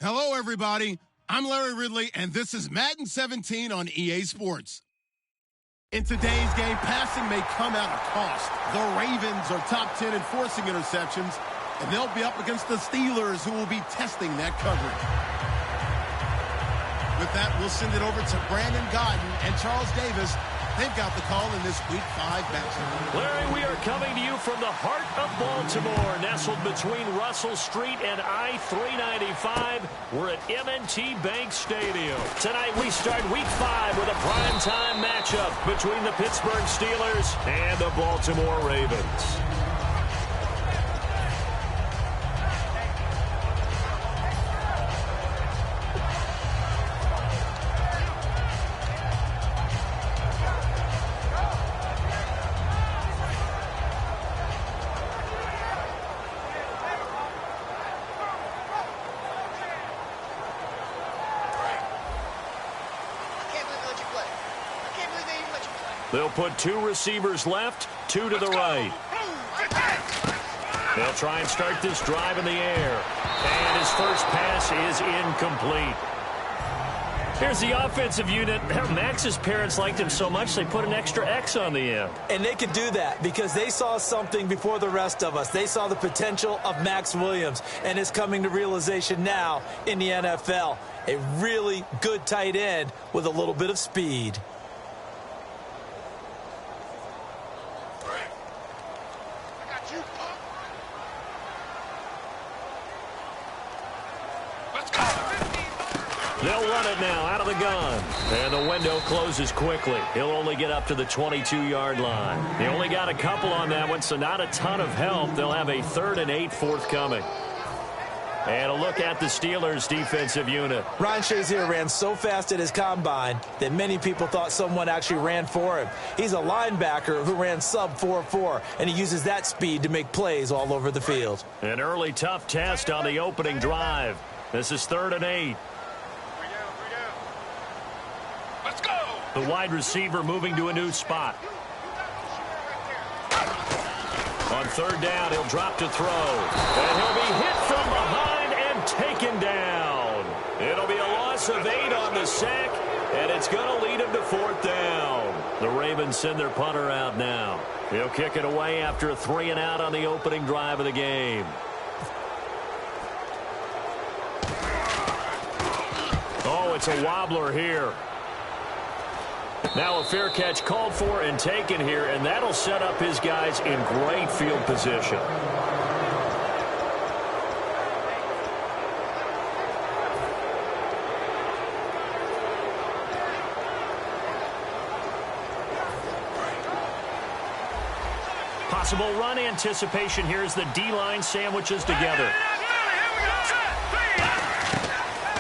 Hello, everybody. I'm Larry Ridley, and this is Madden 17 on EA Sports. In today's game, passing may come at a cost. The Ravens are top 10 in forcing interceptions, and they'll be up against the Steelers, who will be testing that coverage. With that, we'll send it over to Brandon Godden and Charles Davis. They've got the call in this Week 5 matchup. Larry, we are coming to you from the heart of Baltimore, nestled between Russell Street and I-395. We're at M&T Bank Stadium. Tonight, we start Week 5 with a primetime matchup between the Pittsburgh Steelers and the Baltimore Ravens. They'll put two receivers left, two to the right. They'll try and start this drive in the air. And his first pass is incomplete. Here's the offensive unit. Max's parents liked him so much they put an extra X on the end. And they could do that because they saw something before the rest of us. They saw the potential of Max Williams, and it's coming to realization now in the NFL. A really good tight end with a little bit of speed. They'll run it now out of the gun. And the window closes quickly. He'll only get up to the 22-yard line. He only got a couple on that one, so not a ton of help. They'll have a 3rd and 8 forthcoming. And a look at the Steelers' defensive unit. Ryan Shazier ran so fast at his combine that many people thought someone actually ran for him. He's a linebacker who ran sub 4.4, and he uses that speed to make plays all over the field. An early tough test on the opening drive. This is 3rd and 8. Let's go! The wide receiver moving to a new spot. On 3rd down, he'll drop to throw. And he'll be hit from behind and taken down. It'll be a loss of 8 on the sack, and it's going to lead him to 4th down. The Ravens send their punter out now. He'll kick it away after a 3 and out on the opening drive of the game. Oh, it's a wobbler here. Now a fair catch called for and taken here, and that'll set up his guys in great field position. Possible run anticipation here as the D-line sandwiches together.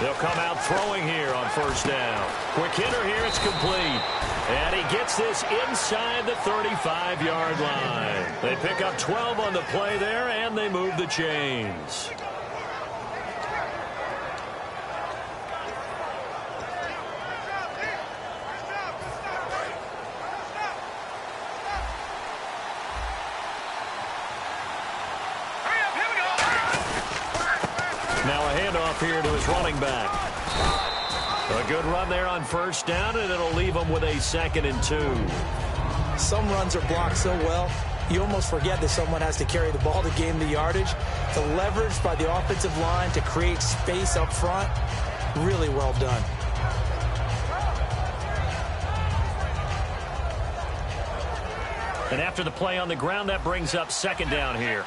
They'll come out throwing here on 1st down. Quick hitter here, it's complete. And he gets this inside the 35-yard line. They pick up 12 on the play there, and they move the chains. Now a handoff here to his running back. A good run there on 1st down, and it'll leave him with a 2nd and 2. Some runs are blocked so well, you almost forget that someone has to carry the ball to gain the yardage. The leverage by the offensive line to create space up front, really well done. And after the play on the ground, that brings up 2nd down here.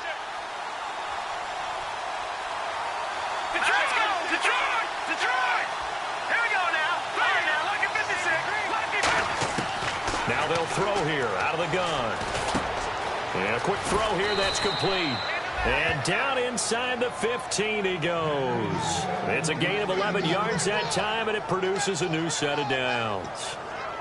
Now they'll throw here out of the gun. And a quick throw here, that's complete. And down inside the 15 he goes. It's a gain of 11 yards that time, and it produces a new set of downs.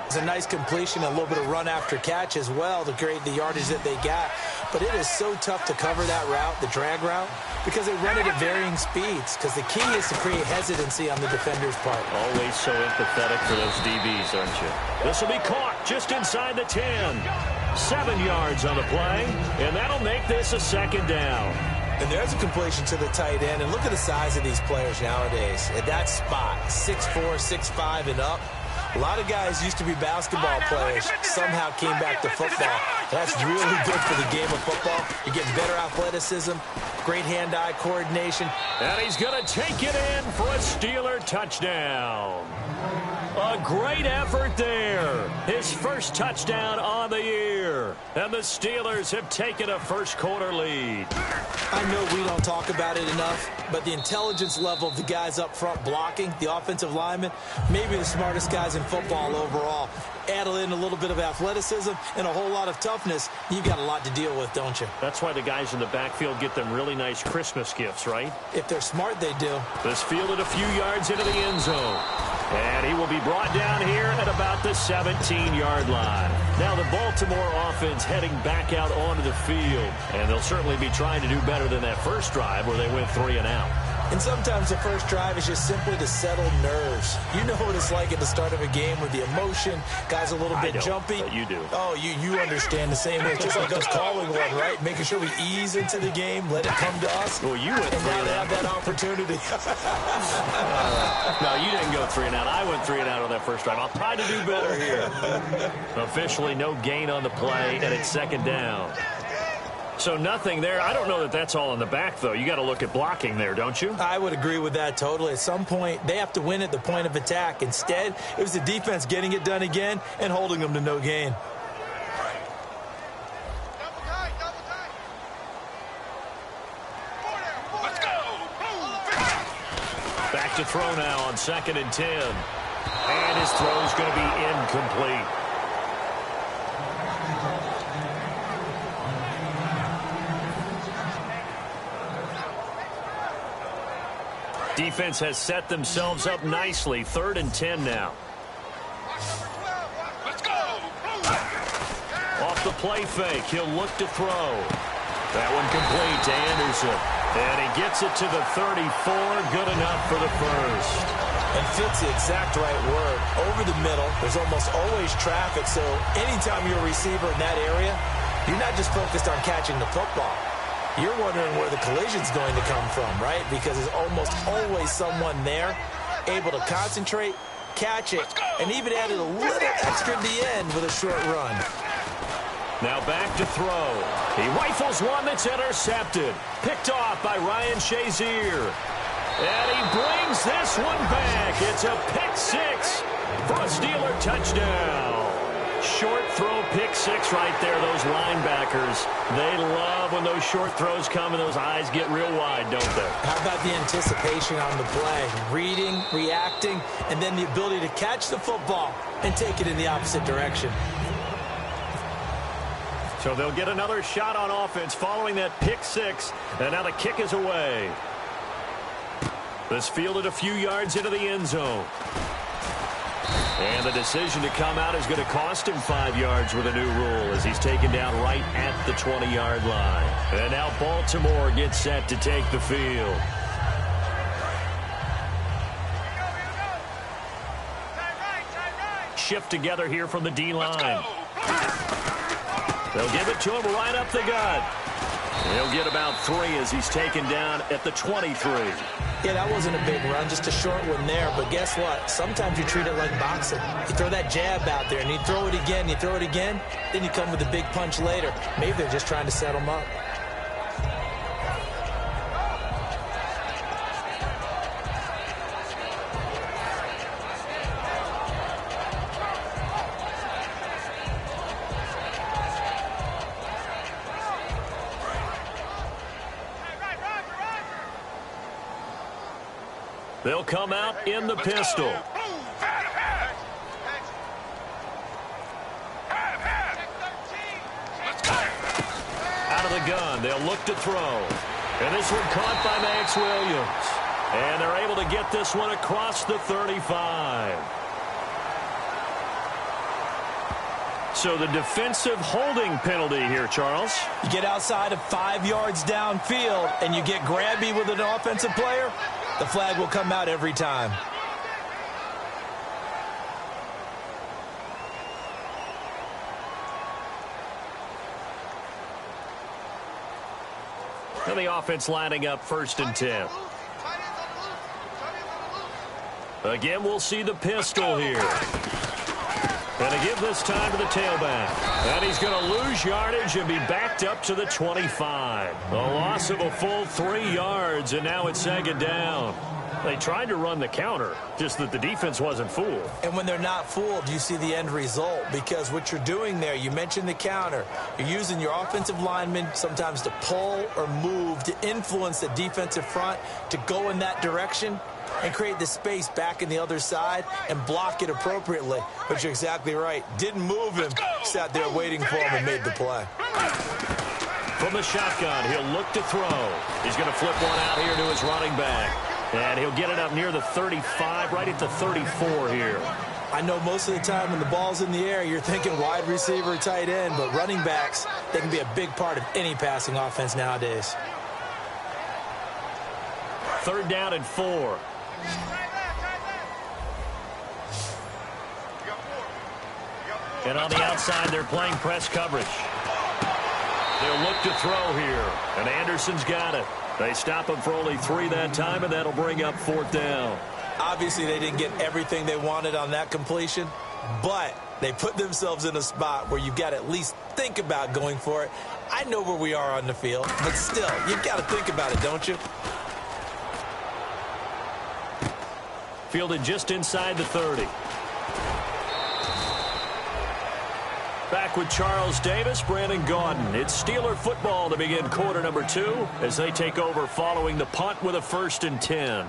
It's a nice completion, a little bit of run after catch as well to create the yardage that they got. But it is so tough to cover that route, the drag route, because they run it at varying speeds. Because the key is to create hesitancy on the defender's part. Always so empathetic for those DBs, aren't you? This will be caught just inside the 10. 7 yards on the play, and that'll make this a 2nd down. And there's a completion to the tight end. And look at the size of these players nowadays. At that spot, 6'4", 6'5", and up. A lot of guys used to be basketball players, somehow came back to football. That's really good for the game of football. You're getting better athleticism, great hand-eye coordination. And he's going to take it in for a Steeler touchdown. A great effort there. His first touchdown on the year. And the Steelers have taken a first-quarter lead. I know we don't talk about it enough, but the intelligence level of the guys up front blocking, the offensive linemen, maybe the smartest guys in football overall. Add in a little bit of athleticism and a whole lot of toughness, you've got a lot to deal with, don't you? That's why the guys in the backfield get them really nice Christmas gifts, right? If they're smart, they do. This fielded a few yards into the end zone. And he will be brought down here at about the 17-yard line. Now the Baltimore offense heading back out onto the field. And they'll certainly be trying to do better than that first drive where they went 3 and out. And sometimes the first drive is just simply to settle nerves. You know what it's like at the start of a game with the emotion. Guys a little bit jumpy. But you do. Oh, you understand the same way. It's just like us calling one, right? Making sure we ease into the game, let it come to us. Well, you went 3 and now and they out. have that opportunity. No, you didn't go 3 and out. I went 3 and out on that first drive. I'll try to do better here. Officially, no gain on the play, and it's second down. So nothing there. I don't know that that's all in the back, though. You got to look at blocking there, don't you? I would agree with that totally. At some point, they have to win at the point of attack. Instead, it was the defense getting it done again and holding them to no gain. Back to throw now on 2nd and 10. And his throw is going to be incomplete. Defense has set themselves up nicely. 3rd and 10 now. Let's go. Off the play fake, he'll look to throw. That one complete to Anderson. And he gets it to the 34. Good enough for the first. And fits the exact right word. Over the middle, there's almost always traffic. So anytime you're a receiver in that area, you're not just focused on catching the football. You're wondering where the collision's going to come from, right? Because there's almost always someone there able to concentrate, catch it, and even added a little extra at the end with a short run. Now back to throw. He rifles one that's intercepted. Picked off by Ryan Shazier. And he brings this one back. It's a pick six for a Steeler touchdown. Short throw, pick six right there. Those linebackers, they love when those short throws come and those eyes get real wide, don't they? How about the anticipation on the play? Reading, reacting, and then the ability to catch the football and take it in the opposite direction. So they'll get another shot on offense following that pick six. And now the kick is away. This fielded a few yards into the end zone. And the decision to come out is going to cost him 5 yards with a new rule as he's taken down right at the 20-yard line. And now Baltimore gets set to take the field. Shift together here from the D-line. They'll give it to him right up the gut. He'll get about 3 as he's taken down at the 23. Yeah, that wasn't a big run, just a short one there. But guess what? Sometimes you treat it like boxing. You throw that jab out there, and you throw it again, then you come with a big punch later. Maybe they're just trying to set him up. They'll come out in the pistol. Out of the gun, they'll look to throw. And this one caught by Max Williams. And they're able to get this one across the 35. So the defensive holding penalty here, Charles. You get outside of 5 yards downfield, and you get grabby with an offensive player, the flag will come out every time. And the offense lining up 1st and 10. Again, we'll see the pistol here. And to give this time to the tailback. And he's going to lose yardage and be backed up to the 25. A loss of a full 3 yards, and now it's 2nd down. They tried to run the counter, just that the defense wasn't fooled. And when they're not fooled, you see the end result, because what you're doing there, you mentioned the counter. You're using your offensive linemen sometimes to pull or move to influence the defensive front to go in that direction and create the space back in the other side and block it appropriately. But you're exactly right. Didn't move him. Sat there waiting for him and made the play. From the shotgun, he'll look to throw. He's going to flip one out here to his running back. And he'll get it up near the 35, right at the 34 here. I know most of the time when the ball's in the air, you're thinking wide receiver, tight end, but running backs, they can be a big part of any passing offense nowadays. 3rd down and 4. And on the outside, they're playing press coverage. They'll look to throw here, and Anderson's got it. They stop him for only 3 that time, and that'll bring up 4th down. Obviously, they didn't get everything they wanted on that completion, but they put themselves in a spot where you've got to at least think about going for it. I know where we are on the field, but still, you've got to think about it, don't you? Fielded just inside the 30. Back with Charles Davis, Brandon Gaudin. It's Steeler football to begin quarter number 2 as they take over following the punt with a 1st and 10.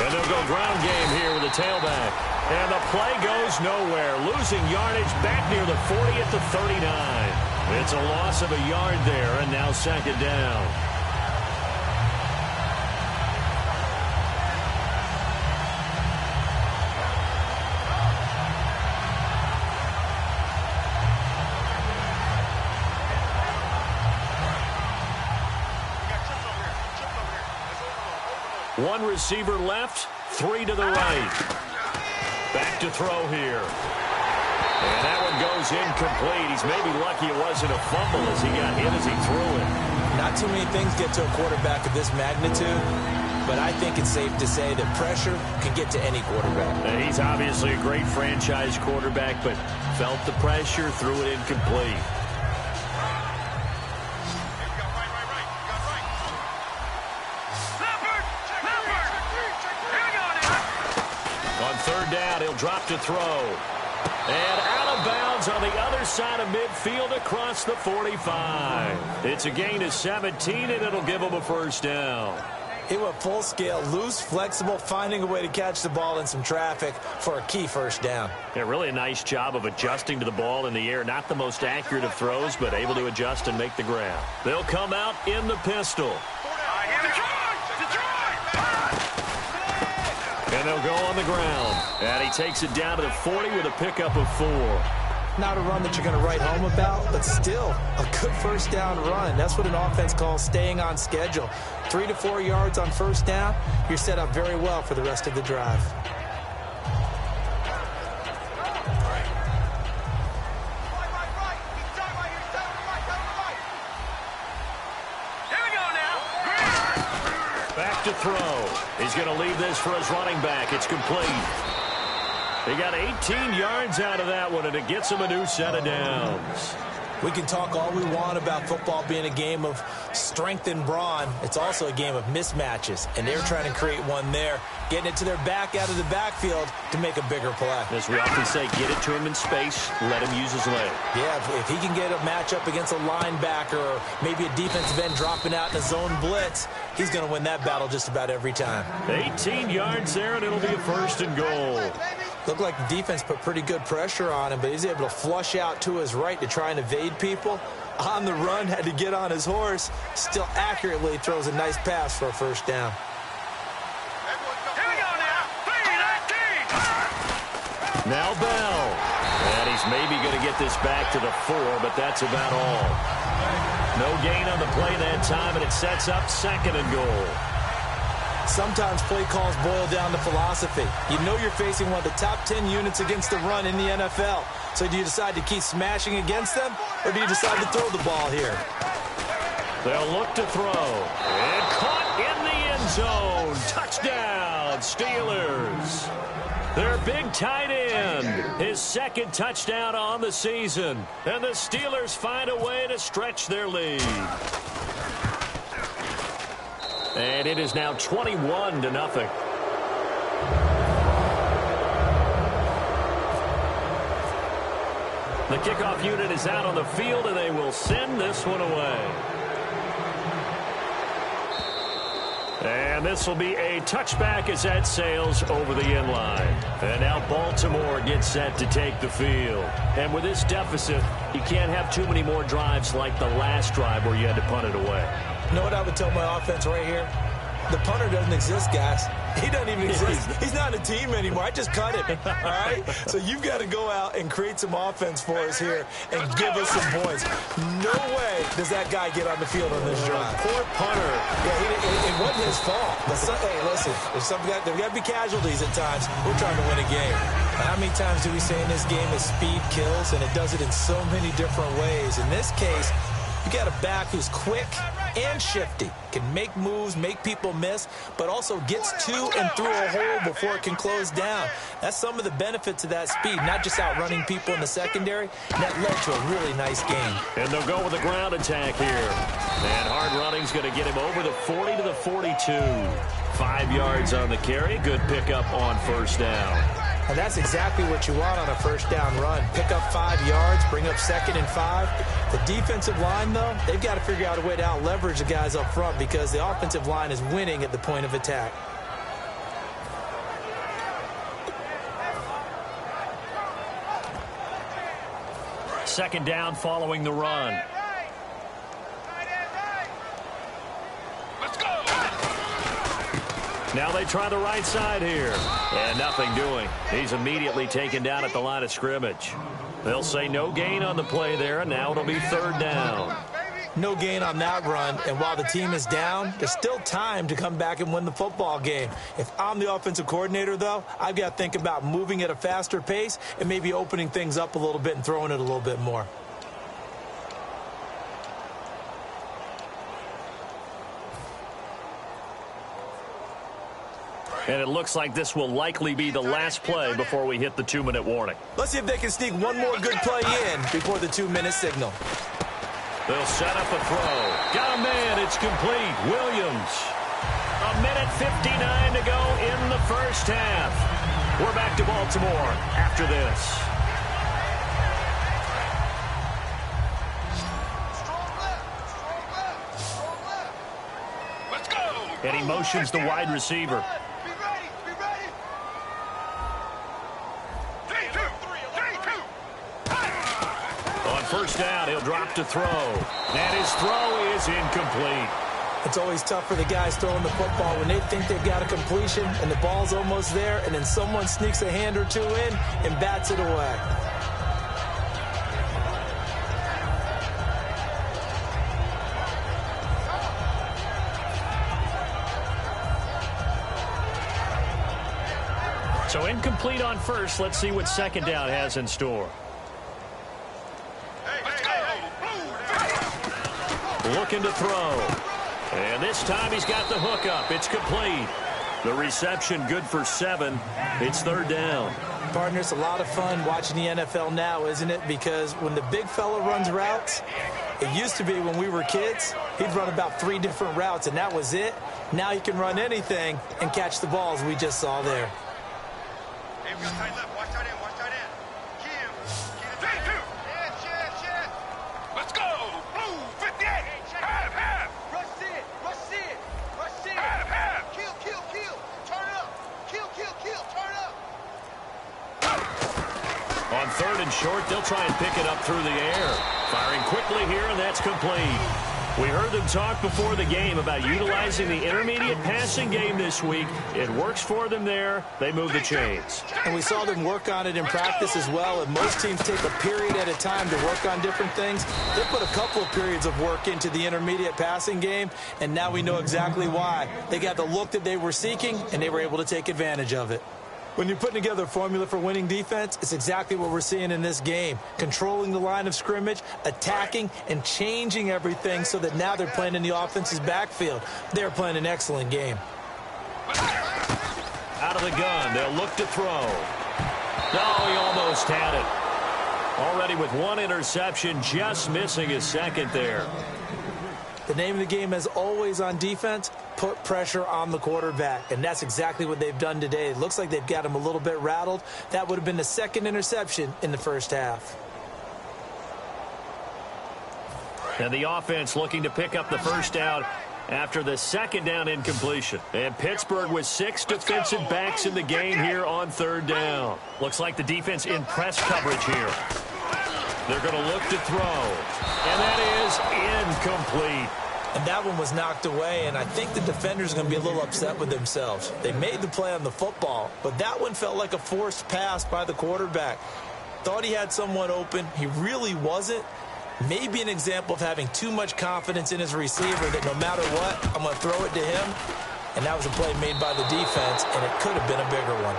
And they'll go ground game here with the tailback. And the play goes nowhere. Losing yardage back near the 40 at the 39. It's a loss of a yard there, and now 2nd down. One receiver left, 3 to the right. Back to throw here. And that one goes incomplete. He's maybe lucky it wasn't a fumble as he got hit as he threw it. Not too many things get to a quarterback of this magnitude, but I think it's safe to say that pressure can get to any quarterback. And he's obviously a great franchise quarterback, but felt the pressure, threw it incomplete. On 3rd down, he'll drop to throw. And out of bounds on the other side of midfield across the 45. It's a gain of 17, and it'll give him a 1st down. He went full scale, loose, flexible, finding a way to catch the ball in some traffic for a key 1st down. Yeah, really a nice job of adjusting to the ball in the air. Not the most accurate of throws, but able to adjust and make the grab. They'll come out in the pistol. And they'll go on the ground. And he takes it down to the 40 with a pickup of 4. Not a run that you're going to write home about, but still a good 1st down run. That's what an offense calls staying on schedule. 3 to 4 yards on 1st down, you're set up very well for the rest of the drive. Back to throw. He's going to leave this for his running back. It's complete. He got 18 yards out of that one, and it gets him a new set of downs. We can talk all we want about football being a game of strength and brawn. It's also a game of mismatches, and they're trying to create one there, getting it to their back out of the backfield to make a bigger play. As we often say, get it to him in space, let him use his leg. Yeah, if he can get a matchup against a linebacker or maybe a defensive end dropping out in a zone blitz, he's going to win that battle just about every time. 18 yards there, and it'll be a 1st and goal. Looked like the defense put pretty good pressure on him, but he's able to flush out to his right to try and evade people. On the run, had to get on his horse. Still accurately throws a nice pass for a 1st down. Here we go now. 3, 19. Now Bell. And he's maybe going to get this back to the 4, but that's about all. No gain on the play that time, and it sets up 2nd and goal. Sometimes play calls boil down to philosophy. You know you're facing one of the top 10 units against the run in the NFL. So do you decide to keep smashing against them, or do you decide to throw the ball here? They'll look to throw. And caught in the end zone. Touchdown, Steelers. Their big tight end, his 2nd touchdown on the season. And the Steelers find a way to stretch their lead. And it is now 21-0. The kickoff unit is out on the field, and they will send this one away. And this will be a touchback as that sails over the end line. And now Baltimore gets set to take the field. And with this deficit, you can't have too many more drives like the last drive where you had to punt it away. You know what I would tell my offense right here? The punter doesn't exist, guys. He doesn't even exist. He's not a team anymore. I just cut him. All right? So you've got to go out and create some offense for us here and give us some points. No way does that guy get on the field on this drive. Poor punter. Yeah, it wasn't his fault. But hey, listen, there's got to be casualties at times. We're trying to win a game. How many times do we say in this game that speed kills, and it does it in so many different ways? In this case, you got a back who's quick and shifty, can make moves, make people miss, but also gets to and through a hole before it can close down. That's some of the benefits of that speed, not just outrunning people in the secondary. That led to a really nice game. And they'll go with a ground attack here. And hard running's going to get him over the 40 to the 42. 5 yards on the carry. Good pickup on first down. And that's exactly what you want on a first down run. Pick up 5 yards, bring up 2nd and 5. The defensive line, though, they've got to figure out a way to out-leverage the guys up front because the offensive line is winning at the point of attack. Second down following the run. Now they try the right side here. And nothing doing. He's immediately taken down at the line of scrimmage. They'll say no gain on the play there, and now it'll be 3rd down. No gain on that run, and while the team is down, there's still time to come back and win the football game. If I'm the offensive coordinator, though, I've got to think about moving at a faster pace and maybe opening things up a little bit and throwing it a little bit more. And it looks like this will likely be the last play before we hit the 2-minute warning. Let's see if they can sneak one more good play in before the 2-minute signal. They'll set up a throw. Got a man. It's complete. Williams. 1:59 to go in the first half. We're back to Baltimore after this. Let's go. And he motions the wide receiver. First down, he'll drop to throw. And his throw is incomplete. It's always tough for the guys throwing the football when they think they've got a completion and the ball's almost there, and then someone sneaks a hand or two in and bats it away. So incomplete on first. Let's see what second down has in store. Looking to throw. And this time he's got the hook up. It's complete. The reception good for 7. It's 3rd down. Partner, it's a lot of fun watching the NFL now, isn't it? Because when the big fella runs routes, it used to be when we were kids, he'd run about 3 different routes, and that was it. Now he can run anything and catch the balls we just saw there. Hey, we got tight left. Watch tight end. Watch tight end. Let's go. Blue 58. Have. Rush it. Have. Kill. Turn up. Kill. Turn up. On 3rd and short, they'll try and pick it up through the air. Firing quickly here, and that's complete. We heard them talk before the game about utilizing the intermediate passing game this week. It works for them there. They move the chains. And we saw them work on it in practice as well. And most teams take a period at a time to work on different things. They put a couple of periods of work into the intermediate passing game, and now we know exactly why. They got the look that they were seeking, and they were able to take advantage of it. When you're putting together a formula for winning defense, it's exactly what we're seeing in this game. Controlling the line of scrimmage, attacking, and changing everything so that now they're playing in the offense's backfield. They're playing an excellent game. Out of the gun, they'll look to throw. No, he almost had it. Already with one interception, just missing his second there. The name of the game, as always on defense, put pressure on the quarterback, and that's exactly what they've done today. It looks like they've got him a little bit rattled. That would have been the second interception in the first half. And the offense looking to pick up the first down after the second down incompletion. And Pittsburgh with 6 defensive backs in the game here on third down. Looks like the defense in press coverage here. They're going to look to throw. And that is incomplete. And that one was knocked away, and I think the defenders are going to be a little upset with themselves. They made the play on the football, but that one felt like a forced pass by the quarterback. Thought he had someone open. He really wasn't. Maybe an example of having too much confidence in his receiver that no matter what, I'm going to throw it to him. And that was a play made by the defense, and it could have been a bigger one.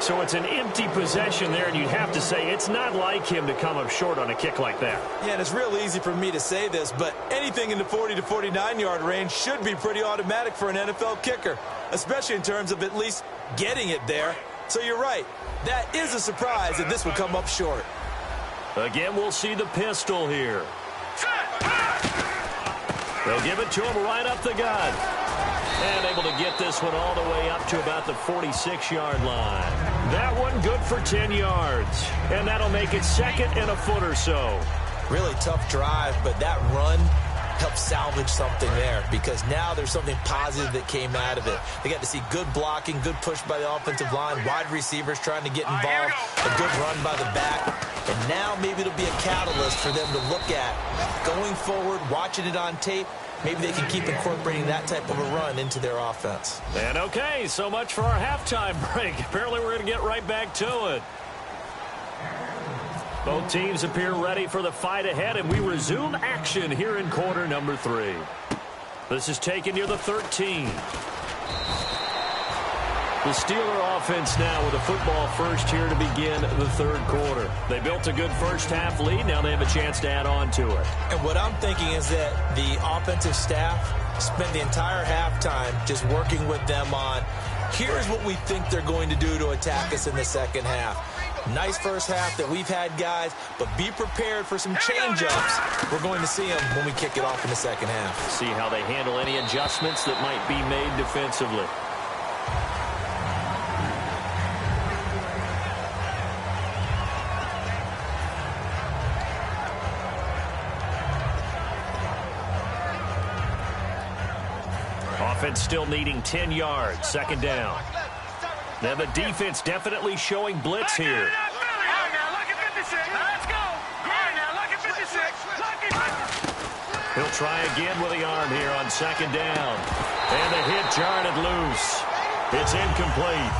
So it's an empty possession there, and you have to say it's not like him to come up short on a kick like that. Yeah, and it's real easy for me to say this, but anything in the 40 to 49-yard range should be pretty automatic for an NFL kicker, especially in terms of at least getting it there. So you're right. That is a surprise that this would come up short. Again, we'll see the pistol here. They'll give it to him right up the gut. And able to get this one all the way up to about the 46-yard line. That one good for 10 yards. And that'll make it second and a foot or so. Really tough drive, but that run helped salvage something there because now there's something positive that came out of it. They got to see good blocking, good push by the offensive line, wide receivers trying to get involved, a good run by the back. And now maybe it'll be a catalyst for them to look at going forward, watching it on tape. Maybe they can keep incorporating that type of a run into their offense. And okay, so much for our halftime break. Apparently we're going to get right back to it. Both teams appear ready for the fight ahead, and we resume action here in quarter number 3. This is taken near the 13. The Steeler offense now with a football first here to begin the third quarter. They built a good first half lead. Now they have a chance to add on to it. And what I'm thinking is that the offensive staff spent the entire halftime just working with them on, here's what we think they're going to do to attack us in the second half. Nice first half that we've had, guys, but be prepared for some change-ups. We're going to see them when we kick it off in the second half. See how they handle any adjustments that might be made defensively. Offense still needing 10 yards, second down. Now the defense definitely showing blitz here. He'll try again with the arm here on second down. And the hit jarred it loose. It's incomplete.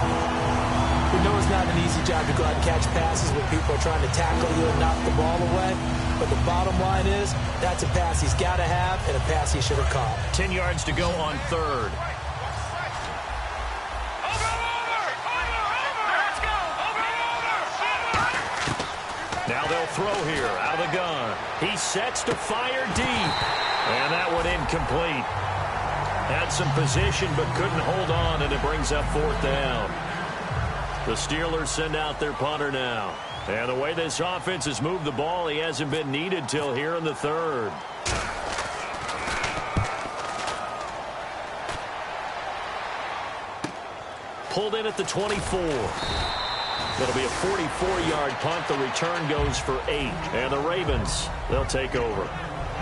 We know it's not an easy job to go out and catch passes when people are trying to tackle you and knock the ball away. But the bottom line is, that's a pass he's got to have and a pass he should have caught. 10 yards to go on third. Now they'll throw here out of the gun. He sets to fire deep. And that one incomplete. Had some position but couldn't hold on, and it brings up fourth down. The Steelers send out their punter now. And the way this offense has moved the ball, he hasn't been needed till here in the third. Pulled in at the 24. It'll be a 44-yard punt. The return goes for 8. And the Ravens, they'll take over.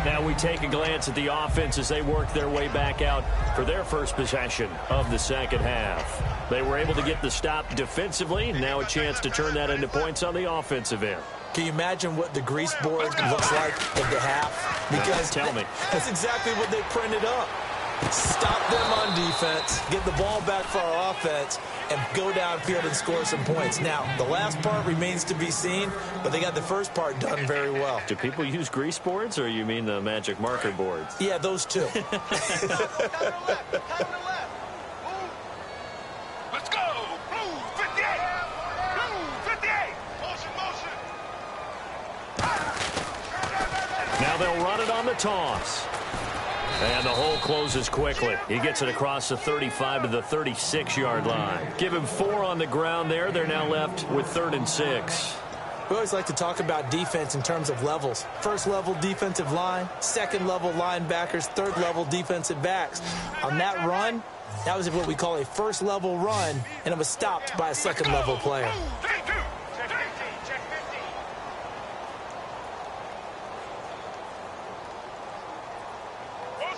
Now we take a glance at the offense as they work their way back out for their first possession of the second half. They were able to get the stop defensively. Now a chance to turn that into points on the offensive end. Can you imagine what the grease board looks like at the half? Because tell me. That's exactly what they printed up. Stop them on defense, get the ball back for our offense, and go downfield and score some points. Now, the last part remains to be seen, but they got the first part done very well. Do people use grease boards, or you mean the magic marker boards? Yeah, those two. Counter left. Move. Let's go. Blue 58. Blue 58. Motion. Now they'll run it on the toss. And the hole closes quickly. He gets it across the 35 to the 36-yard line. Give him 4 on the ground there. They're now left with 3rd and 6. We always like to talk about defense in terms of levels. First level defensive line, second level linebackers, third level defensive backs. On that run, that was what we call a first level run, and it was stopped by a second level player.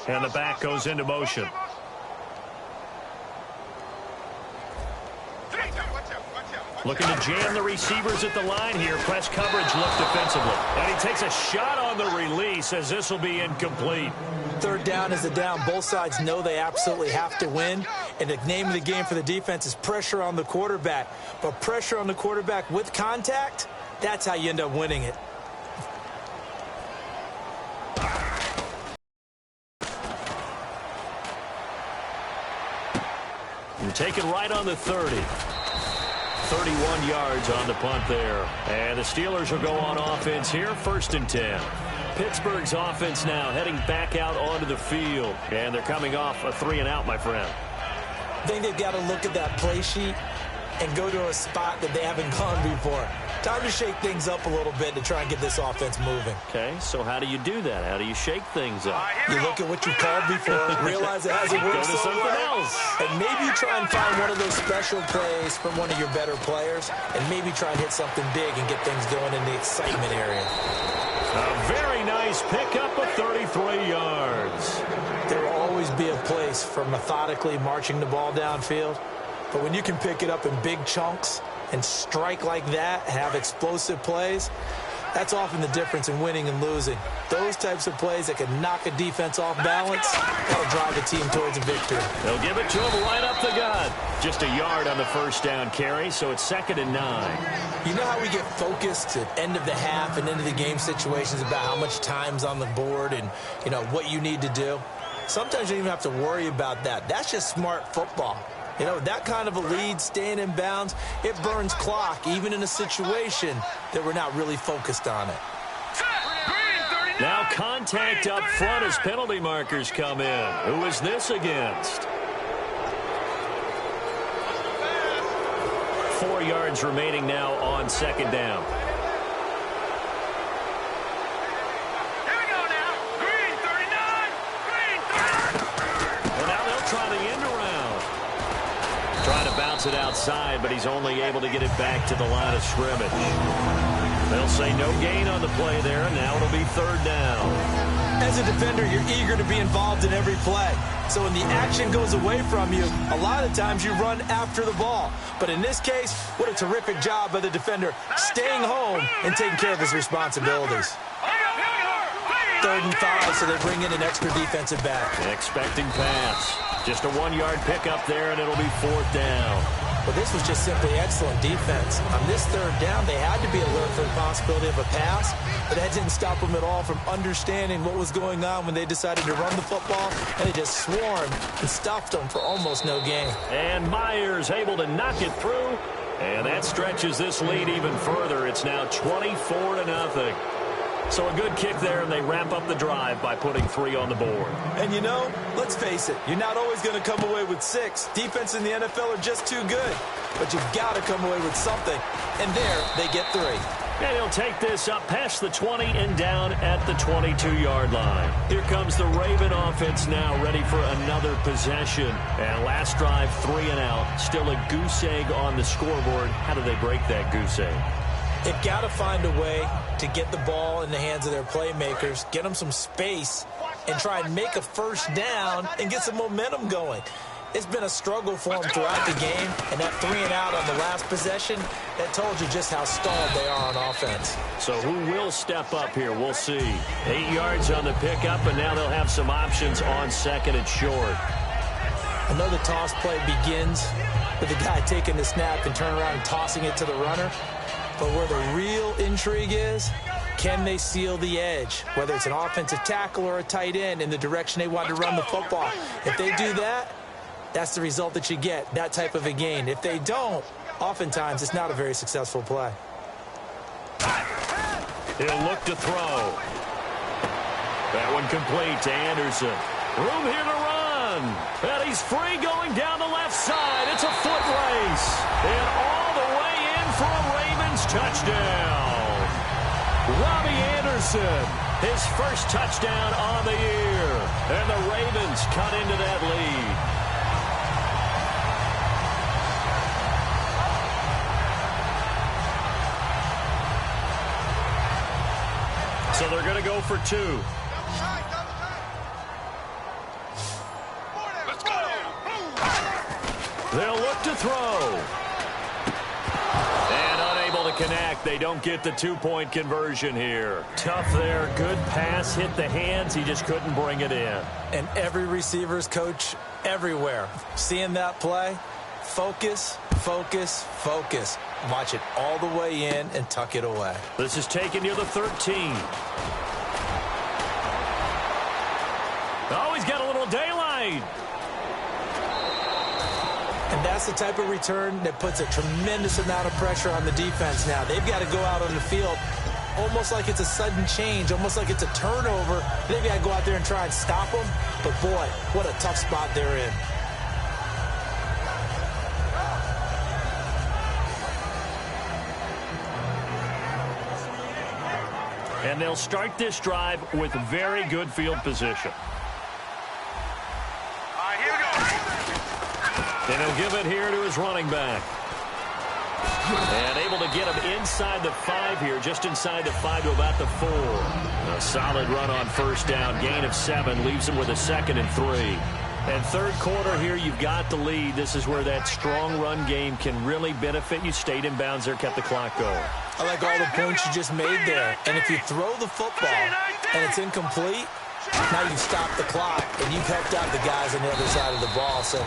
And the back goes into motion. Looking to jam the receivers at the line here. Press coverage look defensively. And he takes a shot on the release as this will be incomplete. Third down is the down. Both sides know they absolutely have to win. And the name of the game for the defense is pressure on the quarterback. But pressure on the quarterback with contact, that's how you end up winning it. And taken right on the 30. 31 yards on the punt there. And the Steelers will go on offense here, 1st and 10. Pittsburgh's offense now heading back out onto the field. And they're coming off a 3-and-out, my friend. I think they've got to look at that play sheet and go to a spot that they haven't gone before. Time to shake things up a little bit to try and get this offense moving. Okay, so how do you do that? How do you shake things up? You look at what you called before, realize it hasn't worked Go to so something well, else. and maybe try and find one of those special plays from one of your better players, and maybe try and hit something big and get things going in the excitement area. A very nice pickup of 33 yards. There will always be a place for methodically marching the ball downfield, but when you can pick it up in big chunks and strike like that, have explosive plays, that's often the difference in winning and losing. Those types of plays that can knock a defense off balance, that'll drive a team towards a victory. They'll give it to him right up the gut. Just a yard on the first down carry, so it's 2nd and 9. You know how we get focused at end of the half and end of the game situations about how much time's on the board and, you know, what you need to do? Sometimes you don't even have to worry about that. That's just smart football. You know, that kind of a lead, staying in bounds, it burns clock, even in a situation that we're not really focused on it. Now contact up front as penalty markers come in. Who is this against? 4 yards remaining now on 2nd down. Here we go now. Green 39. Green 39. Well, now they'll try the end around. Trying to bounce it outside, but he's only able to get it back to the line of scrimmage. They'll say no gain on the play there, and now it'll be 3rd down. As a defender, you're eager to be involved in every play. So when the action goes away from you, a lot of times you run after the ball. But in this case, what a terrific job by the defender staying home and taking care of his responsibilities. 3rd and 5, so they bring in an extra defensive back. Expecting pass. Just a 1-yard pickup there, and it'll be 4th down. Well, this was just simply excellent defense. On this 3rd down, they had to be alert for the possibility of a pass, but that didn't stop them at all from understanding what was going on when they decided to run the football, and they just swarmed and stuffed them for almost no gain. And Myers able to knock it through, and that stretches this lead even further. It's now 24-0. So a good kick there, and they wrap up the drive by putting 3 on the board. And you know, let's face it, you're not always going to come away with 6. Defense in the NFL are just too good. But you've got to come away with something. And there, they get 3. And he'll take this up past the 20 and down at the 22-yard line. Here comes the Raven offense now, ready for another possession. And last drive, 3 and out. Still a goose egg on the scoreboard. How do they break that goose egg? They've got to find a way to get the ball in the hands of their playmakers, get them some space, and try and make a first down and get some momentum going. It's been a struggle for them throughout the game, and that 3 and out on the last possession, that told you just how stalled they are on offense. So who will step up here? We'll see. 8 yards on the pickup, and now they'll have some options on second and short. Another toss play begins with the guy taking the snap and turning around and tossing it to the runner. But where the real intrigue is, can they seal the edge, whether it's an offensive tackle or a tight end, in the direction they want to run the football? If they do that, that's the result that you get, that type of a gain. If they don't, oftentimes it's not a very successful play. He'll look to throw. That one complete to Anderson. Room here to run. And he's free going down the left side. It's a foot race. And all the way in for a Ravens touchdown. Robbie Anderson, his first touchdown on the year. And the Ravens cut into that lead. So they're going to go for 2. Let's go. They'll look to throw. And unable to connect. They don't get the 2-point conversion here. Tough there. Good pass. Hit the hands. He just couldn't bring it in. And every receiver's coach everywhere, seeing that play, focus, focus, focus. Watch it all the way in and tuck it away. This is taken near the 13. Oh, he's got a little daylight. And that's the type of return that puts a tremendous amount of pressure on the defense now. They've got to go out on the field almost like it's a sudden change, almost like it's a turnover. They've got to go out there and try and stop them. But, boy, what a tough spot they're in. And they'll start this drive with very good field position. All right, here we go. And he'll give it here to his running back. And able to get him inside the 5 here, just inside the 5 to about the 4. A solid run on first down. Gain of 7 leaves him with a 2nd and 3. And third quarter here, you've got the lead. This is where that strong run game can really benefit you. Stayed in bounds there, kept the clock going. I like all the points you just made there. And if you throw the football and it's incomplete, now you've stopped the clock and you've helped out the guys on the other side of the ball. So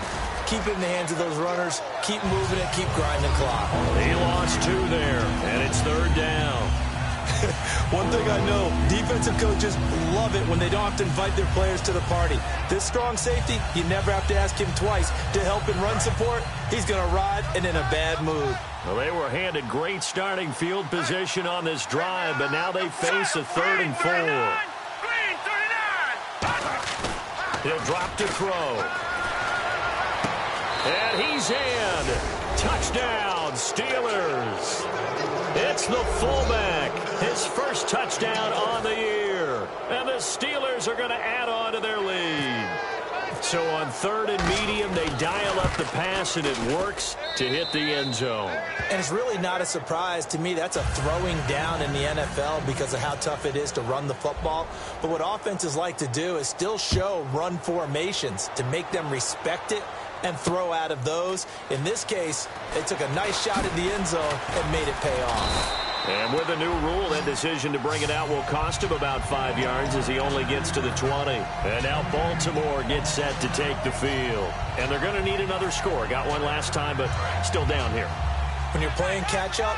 keep it in the hands of those runners. Keep moving it. Keep grinding clock. He lost 2 there, and it's third down. One thing I know, defensive coaches love it when they don't have to invite their players to the party. This strong safety, you never have to ask him twice to help in run support. He's going to ride and in a bad mood. Well, they were handed great starting field position on this drive, but now they face a 3rd and 4. He'll drop to throw. And he's in. Touchdown, Steelers. It's the fullback. His first touchdown on the year. And the Steelers are going to add on to their lead. So on 3rd and medium, they dial up the pass, and it works to hit the end zone. And it's really not a surprise to me. That's a throwing down in the NFL because of how tough it is to run the football. But what offenses like to do is still show run formations to make them respect it and throw out of those. In this case, they took a nice shot at the end zone and made it pay off. And with a new rule, that decision to bring it out will cost him about 5 yards as he only gets to the 20. And now Baltimore gets set to take the field. And they're going to need another score. Got one last time, but still down here. When you're playing catch-up,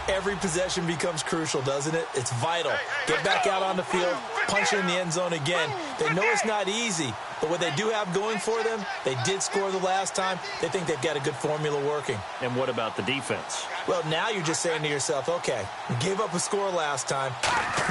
every possession becomes crucial, doesn't it? It's vital. Get back out on the field, punch in the end zone again. They know it's not easy, but what they do have going for them, they did score the last time. They think they've got a good formula working. And what about the defense? Well, now you're just saying to yourself, okay, we gave up a score last time.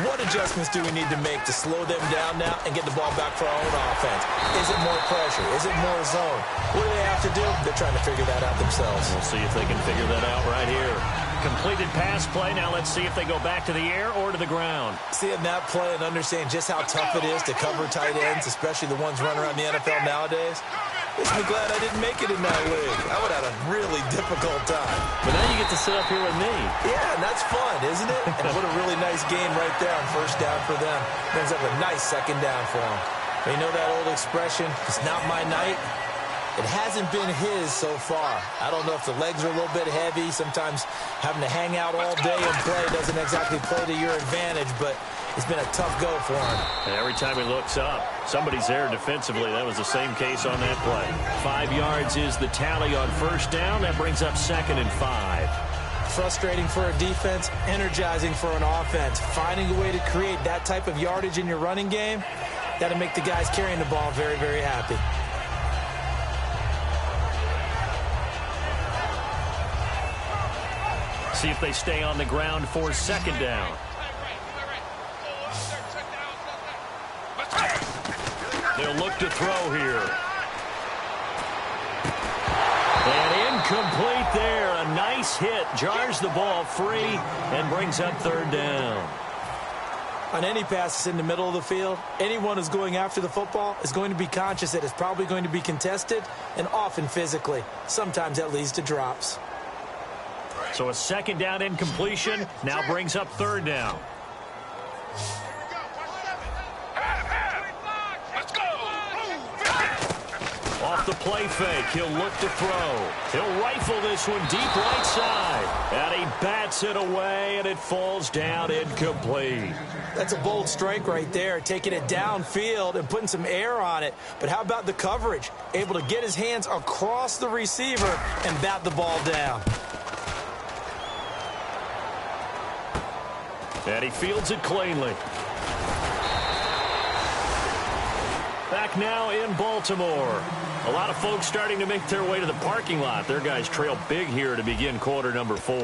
What adjustments do we need to make to slow them down now and get the ball back for our own offense? Is it more pressure? Is it more zone? What do they have to do? They're trying to figure that out themselves. We'll see if they can figure that out right here. Completed pass play. Now let's see if they go back to the air or to the ground. Seeing that play and understanding just how tough it is to cover tight ends, especially the ones running around the NFL nowadays, makes me glad I didn't make it in that league. I would have had a really difficult time. But now you get to sit up here with me. Yeah, and that's fun, isn't it? And what a really nice game right there on first down for them. Brings up a nice second down for them. You know that old expression, it's not my night. It hasn't been his so far. I don't know if the legs are a little bit heavy. Sometimes having to hang out all day and play doesn't exactly play to your advantage, but it's been a tough go for him. And every time he looks up, somebody's there defensively. That was the same case on that play. 5 yards is the tally on first down. That brings up 2nd and 5. Frustrating for a defense, energizing for an offense. Finding a way to create that type of yardage in your running game, that'll make the guys carrying the ball very, very happy. See if they stay on the ground for 2nd down. They'll look to throw here. And incomplete there. A nice hit. Jars the ball free and brings up 3rd down. On any passes in the middle of the field, anyone who's going after the football is going to be conscious that it's probably going to be contested and often physically. Sometimes that leads to drops. So a 2nd down incompletion now brings up 3rd down. Off the play fake, he'll look to throw. He'll rifle this one deep right side. And he bats it away, and it falls down incomplete. That's a bold strike right there, taking it downfield and putting some air on it. But how about the coverage? Able to get his hands across the receiver and bat the ball down. And he fields it cleanly. Back now in Baltimore. A lot of folks starting to make their way to the parking lot. Their guys trail big here to begin quarter number 4.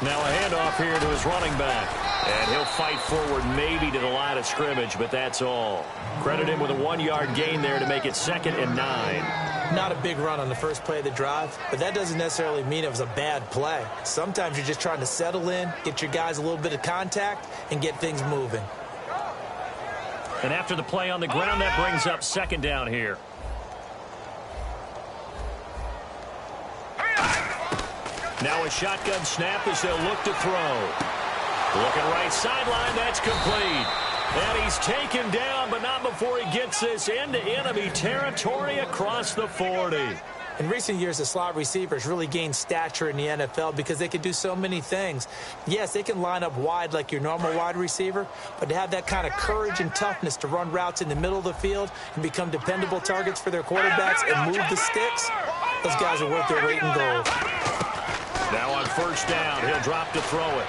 Now a handoff here to his running back. And he'll fight forward maybe to the line of scrimmage, but that's all. Credit him with a 1-yard gain there to make it 2nd and 9. Not a big run on the first play of the drive, but that doesn't necessarily mean it was a bad play. Sometimes you're just trying to settle in, get your guys a little bit of contact, and get things moving. And after the play on the ground, that brings up 2nd down here. Now a shotgun snap as they'll look to throw. Looking right sideline, that's complete. And he's taken down, but not before he gets this into enemy territory across the 40. In recent years, the slot receivers really gained stature in the NFL because they can do so many things. Yes, they can line up wide like your normal wide receiver, but to have that kind of courage and toughness to run routes in the middle of the field and become dependable targets for their quarterbacks and move the sticks, those guys are worth their weight in gold. Now on first down, he'll drop to throw it.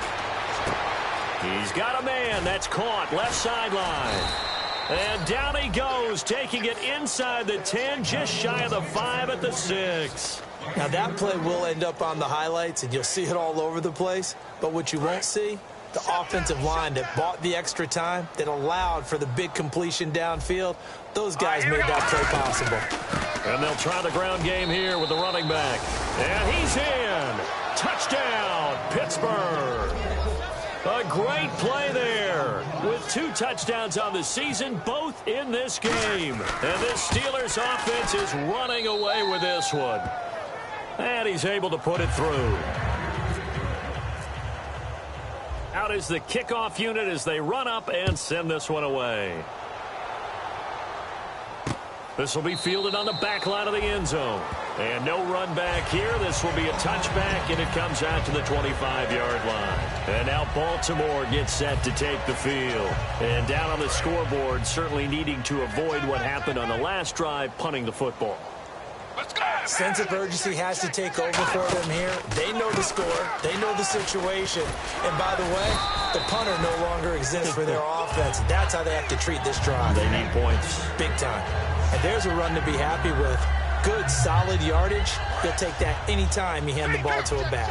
He's got a man. That's caught. Left sideline. And down he goes, taking it inside the 10, just shy of the 5 at the 6. Now that play will end up on the highlights, and you'll see it all over the place. But what you won't see, the offensive line that bought the extra time, that allowed for the big completion downfield, those guys made that play possible. And they'll try the ground game here with the running back. And he's in. Touchdown, Pittsburgh. A great play there with 2 touchdowns on the season, both in this game. And this Steelers offense is running away with this one. And he's able to put it through. Out is the kickoff unit as they run up and send this one away. This will be fielded on the back line of the end zone. And no run back here. This will be a touchback, and it comes out to the 25-yard line. And now Baltimore gets set to take the field. And down on the scoreboard, certainly needing to avoid what happened on the last drive, punting the football. Sense of urgency has to take over for them here. They know the score. They know the situation. And by the way, the punter no longer exists for their offense. That's how they have to treat this drive. They need points. Big time. And there's a run to be happy with. Good, solid yardage. You'll take that any time you hand the ball to a back.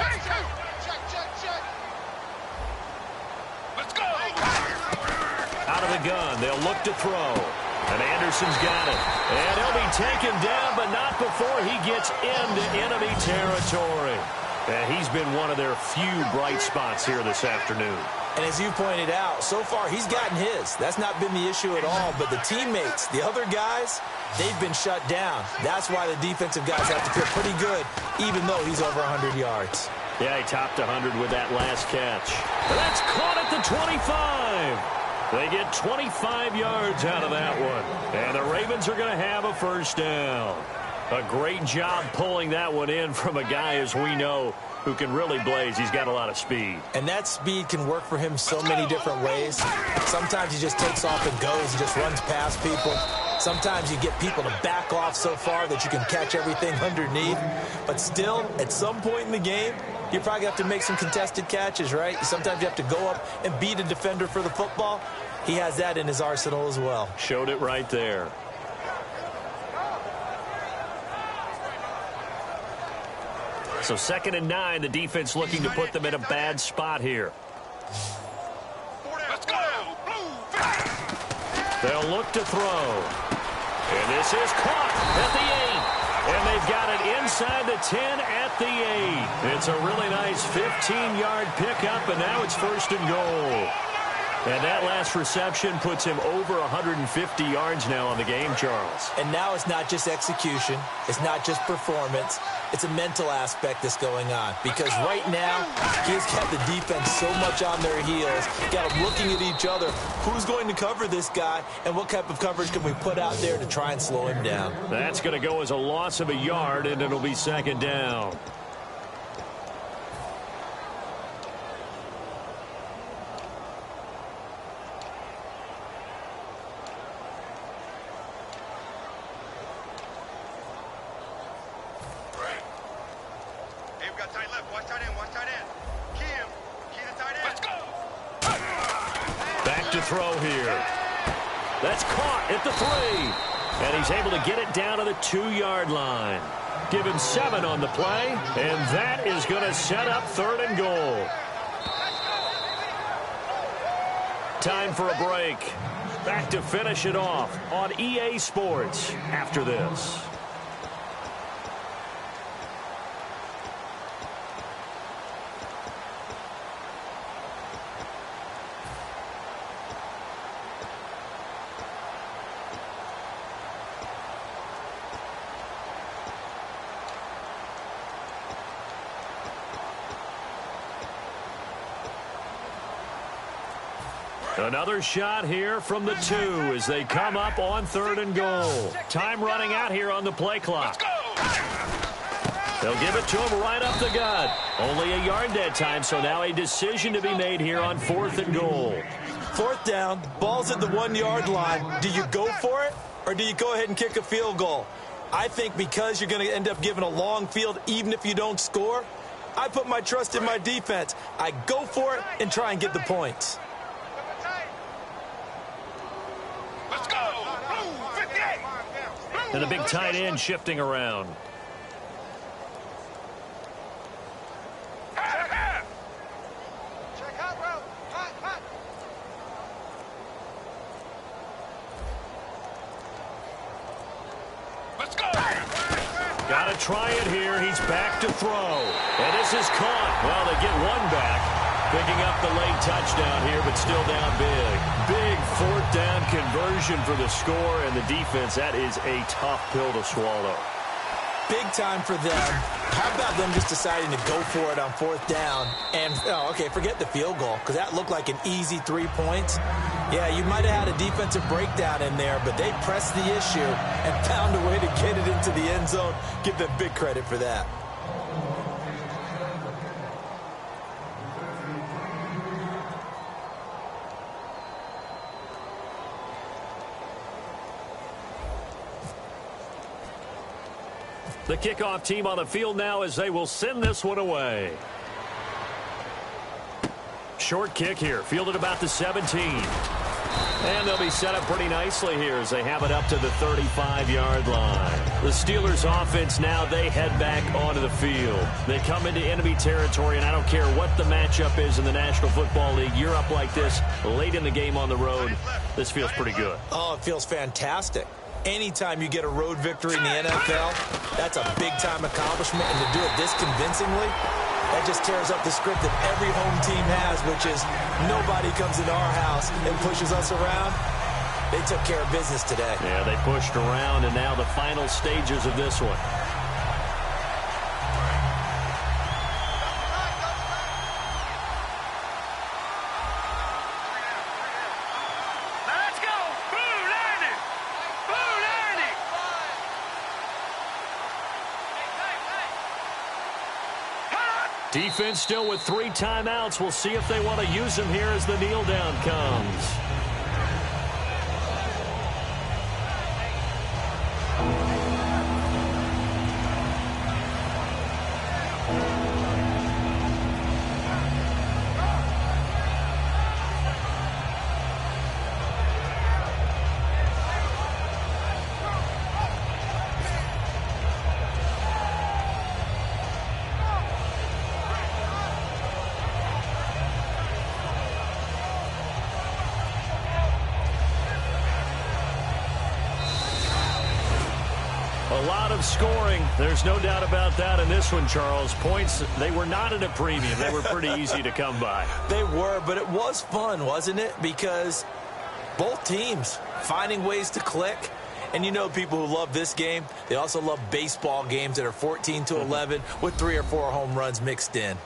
Out of the gun, they'll look to throw. And Anderson's got it. And he'll be taken down, but not before he gets into enemy territory. And he's been one of their few bright spots here this afternoon. And as you pointed out, so far he's gotten his. That's not been the issue at all. But the teammates, the other guys, they've been shut down. That's why the defensive guys have to feel pretty good, even though he's over 100 yards. Yeah, he topped 100 with that last catch. And that's caught at the 25. They get 25 yards out of that one. And the Ravens are going to have a first down. A great job pulling that one in from a guy, as we know, who can really blaze. He's got a lot of speed. And that speed can work for him so many different ways. Sometimes he just takes off and goes. He just runs past people. Sometimes you get people to back off so far that you can catch everything underneath. But still, at some point in the game, you probably have to make some contested catches, right? Sometimes you have to go up and beat a defender for the football. He has that in his arsenal as well. Showed it right there. So 2nd and 9, the defense looking to put them in a bad spot here. Let's go. They'll look to throw. And this is caught at the 8. And they've got it inside the 10 at the 8. It's a really nice 15-yard pickup, and now it's 1st and goal. And that last reception puts him over 150 yards now on the game, Charles. And now it's not just execution. It's not just performance. It's a mental aspect that's going on. Because right now, he's got the defense so much on their heels. Got them looking at each other. Who's going to cover this guy? And what type of coverage can we put out there to try and slow him down? That's going to go as a loss of a yard, and it'll be 2nd down. Throw here. That's caught at the 3. And he's able to get it down to the 2-yard line. Give him 7 on the play, and that is going to set up 3rd and goal. Time for a break. Back to finish it off on EA Sports after this. Another shot here from the 2 as they come up on 3rd and goal. Time running out here on the play clock. They'll give it to him right up the gut. Only a yard that time, so now a decision to be made here on 4th and goal. 4th down, ball's at the 1-yard line. Do you go for it, or do you go ahead and kick a field goal? I think because you're going to end up giving a long field even if you don't score, I put my trust in my defense. I go for it and try and get the points. And the big tight end shifting around. Check hot route. Hot. Let's go. Got to try it here. He's back to throw. And this is caught. Well, they get one back. Picking up the late touchdown here, but still down big. Big 4th down conversion for the score, and the defense, that is a tough pill to swallow. Big time for them. How about them just deciding to go for it on 4th down? And, forget the field goal, because that looked like an easy 3 points. Yeah, you might have had a defensive breakdown in there, but they pressed the issue and found a way to get it into the end zone. Give them big credit for that. The kickoff team on the field now as they will send this one away. Short kick here, fielded about the 17. And they'll be set up pretty nicely here as they have it up to the 35-yard line. The Steelers offense now, they head back onto the field. They come into enemy territory, and I don't care what the matchup is in the National Football League. You're up like this late in the game on the road. This feels pretty good. Oh, it feels fantastic. Anytime you get a road victory in the NFL, that's a big-time accomplishment, and to do it this convincingly, that just tears up the script that every home team has, which is nobody comes into our house and pushes us around. They took care of business today. Yeah, they pushed around, and now the final stages of this one. Defense still with 3 timeouts. We'll see if they want to use them here as the kneel down comes. A lot of scoring. There's no doubt about that in this one, Charles. Points, they were not at a premium. They were pretty easy to come by. They were, but it was fun, wasn't it? Because both teams finding ways to click. And you know people who love this game, they also love baseball games that are 14-11 with 3 or 4 home runs mixed in.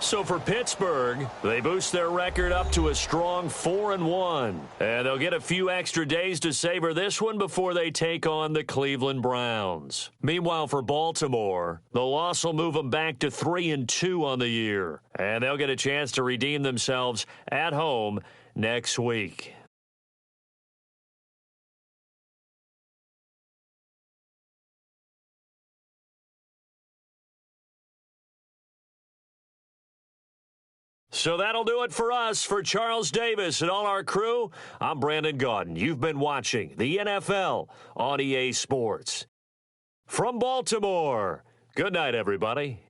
So for Pittsburgh, they boost their record up to a strong 4-1. And they'll get a few extra days to savor this one before they take on the Cleveland Browns. Meanwhile, for Baltimore, the loss will move them back to 3-2 on the year. And they'll get a chance to redeem themselves at home next week. So that'll do it for us. For Charles Davis and all our crew, I'm Brandon Gaudin. You've been watching the NFL on EA Sports. From Baltimore, good night, everybody.